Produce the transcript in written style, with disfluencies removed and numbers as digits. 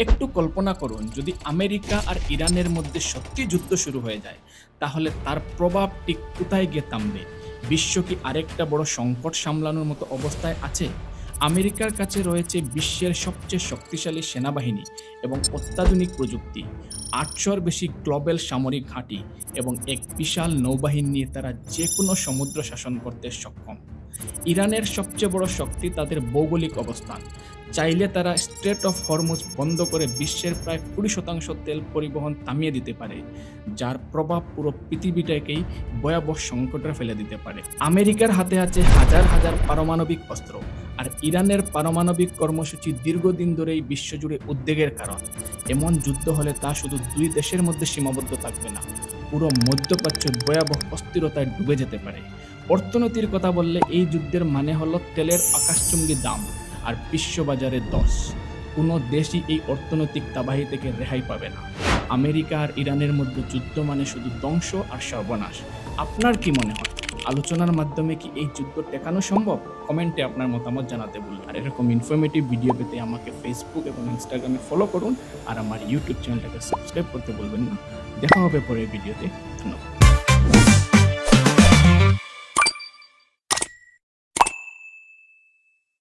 একটু কল্পনা করুন, যদি আমেরিকা আর ইরানের মধ্যে সত্যি যুদ্ধ শুরু হয়ে যায়, তাহলে তার প্রভাব ঠিক কোথায় গিয়ে থামবে? বিশ্ব কি আরেকটা বড় সংকট সামলানোর মতো অবস্থায় আছে? আমেরিকার কাছে রয়েছে বিশ্বের সবচেয়ে শক্তিশালী সেনাবাহিনী এবং অত্যাধুনিক প্রযুক্তি, ৮০০-র বেশি গ্লোবাল সামরিক ঘাঁটি এবং এক বিশাল নৌবাহিনী নিয়ে তারা যে কোনো সমুদ্র শাসন করতে সক্ষম। ইরানের সবচেয়ে বড় শক্তি তাদের ভৌগোলিক অবস্থান। চাইলে তারা স্ট্রেট অফ হরমুজ বন্ধ করে বিশ্বের প্রায় ২০% তেল পরিবহন থামিয়ে দিতে পারে, যার প্রভাব পুরো পৃথিবীটাকেই ভয়াবহ সংকটে ফেলে দিতে পারে। আমেরিকার হাতে আছে হাজার হাজার পারমাণবিক অস্ত্র, আর ইরানের পারমাণবিক কর্মসূচি দীর্ঘদিন ধরেই বিশ্বজুড়ে উদ্বেগের কারণ। এমন যুদ্ধ হলে তা শুধু দুই দেশের মধ্যে সীমাবদ্ধ থাকবে না, পুরো মধ্যপ্রাচ্য ভয়াবহ অস্থিরতায় ডুবে যেতে পারে। অর্থনীতির কথা বললে এই যুদ্ধের মানে হলো তেলের আকাশচুম্বী দাম আর বিশ্ববাজারে দশ। কোনো দেশই এই অর্থনৈতিক তাবাহি থেকে রেহাই পাবে না। আমেরিকা আর ইরানের মধ্যে যুদ্ধ মানে শুধু ধ্বংস আর সর্বনাশ। আপনার কি মনে হয়, আলোচনার মাধ্যমে কি এই যুদ্ধ ঠেকানো সম্ভব? কমেন্টে আপনার মতামত জানাতে ভুলবেন না। আর এরকম ইনফরমেটিভ ভিডিও পেতে আমাকে ফেসবুক এবং ইনস্টাগ্রামে ফলো করুন, আর আমার ইউটিউব চ্যানেলটাকে সাবস্ক্রাইব করতে ভুলবেন না। দেখা হবে পরের ভিডিওতে। ধন্যবাদ।